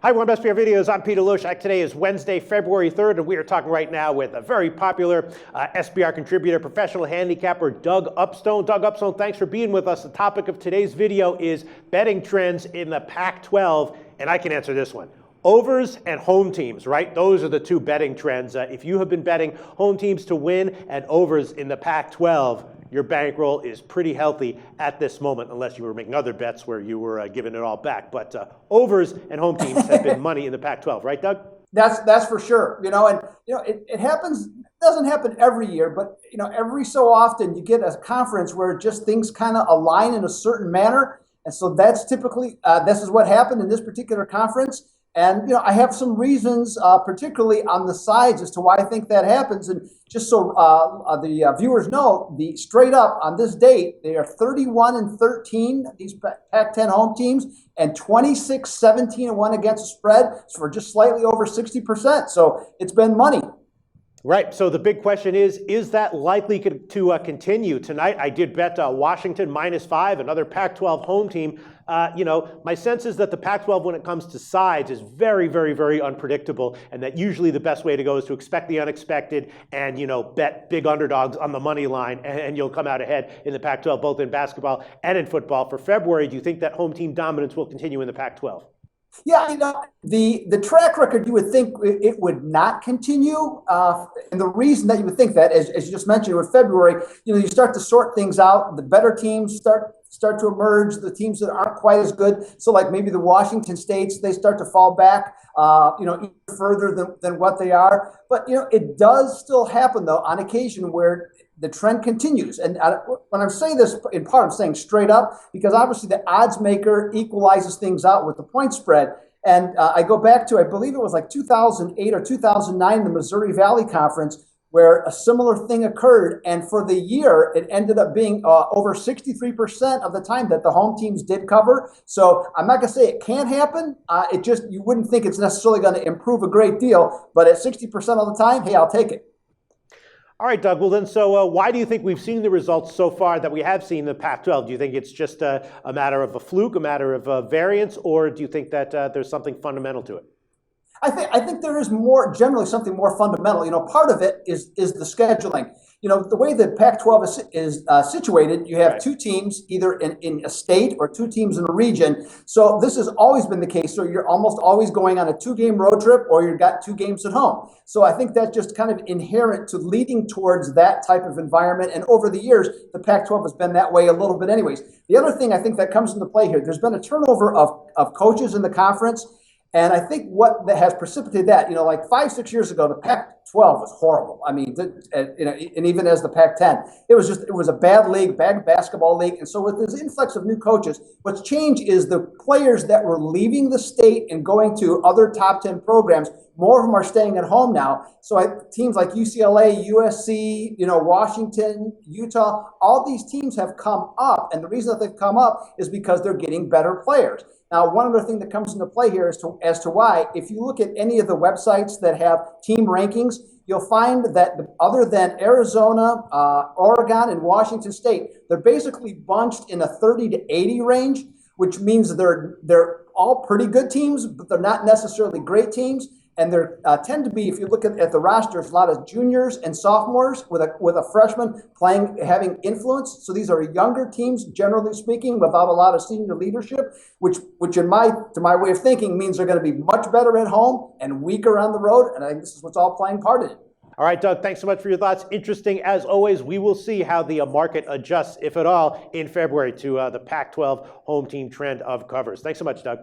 Hi, everyone. Best for your videos. I'm Peter Loshak. Today is Wednesday, February 3rd, and we are talking right now with a very popular SBR contributor, professional handicapper, Doug Upstone. Doug Upstone, thanks for being with us. The topic of today's video is betting trends in the Pac-12, and I can answer this one. Overs and home teams, right? Those are the two betting trends. If you have been betting home teams to win and overs in the Pac-12, your bankroll is pretty healthy at this moment, unless you were making other bets where you were giving it all back. But overs and home teams have been money in the Pac-12, right, Doug? That's for sure. It happens. Doesn't happen every year, but every so often you get a conference where just things kind of align in a certain manner, and so that's typically this is what happened in this particular conference. And I have some reasons, particularly on the sides, as to why I think that happens. And just so the viewers know, the straight up on this date, they are 31-13, these Pac-10 home teams, and 26-17-1 against the spread, so for just slightly over 60%. So it's been money. Right. So the big question is that likely to continue tonight? I did bet Washington -5, another Pac-12 home team. My sense is that the Pac-12, when it comes to sides, is very, very, very unpredictable, and that usually the best way to go is to expect the unexpected and, bet big underdogs on the money line, and you'll come out ahead in the Pac-12, both in basketball and in football. For February, do you think that home team dominance will continue in the Pac-12? Yeah, the track record, you would think it would not continue. And the reason that you would think that, as you just mentioned, with February, you start to sort things out. The better teams start to emerge. The teams that aren't quite as good, so like maybe the Washington States, they start to fall back, even further than what they are. But it does still happen though on occasion where the trend continues. And when I'm saying this, in part, I'm saying straight up, because obviously the odds maker equalizes things out with the point spread. And I go back to, I believe it was like 2008 or 2009, the Missouri Valley Conference, where a similar thing occurred. And for the year, it ended up being over 63% of the time that the home teams did cover. So I'm not going to say it can't happen. You wouldn't think it's necessarily going to improve a great deal. But at 60% of the time, hey, I'll take it. All right, Doug. Well, then, so why do you think we've seen the results so far that we have seen in the Pac-12? Do you think it's just a matter of a fluke, a matter of variance, or do you think that there's something fundamental to it? I think there is generally something more fundamental. Part of it is the scheduling. The way the Pac-12 is situated, you have two teams either in a state or two teams in a region. So this has always been the case. So you're almost always going on a 2-game road trip, or you've got 2 games at home. So I think that's just kind of inherent to leading towards that type of environment. And over the years, the Pac-12 has been that way a little bit anyways. The other thing I think that comes into play here, there's been a turnover of coaches in the conference. And I think what that has precipitated that, like 5-6 years ago, the Pac-12 was horrible. I mean, and even as the Pac-10, it was a bad league, bad basketball league. And so with this influx of new coaches, what's changed is the players that were leaving the state and going to other top 10 programs, more of them are staying at home now. So teams like UCLA, USC, Washington, Utah, all these teams have come up. And the reason that they've come up is because they're getting better players. Now, one other thing that comes into play here as to why, if you look at any of the websites that have team rankings, you'll find that other than Arizona, Oregon, and Washington State, they're basically bunched in a 30 to 80 range, which means they're all pretty good teams, but they're not necessarily great teams. And there tend to be, if you look at the rosters, a lot of juniors and sophomores with a freshman having influence. So these are younger teams, generally speaking, without a lot of senior leadership, which to my way of thinking means they're going to be much better at home and weaker on the road. And I think this is what's all playing part in it. All right, Doug, thanks so much for your thoughts. Interesting as always. We will see how the market adjusts, if at all, in February to the Pac-12 home team trend of covers. Thanks so much, Doug.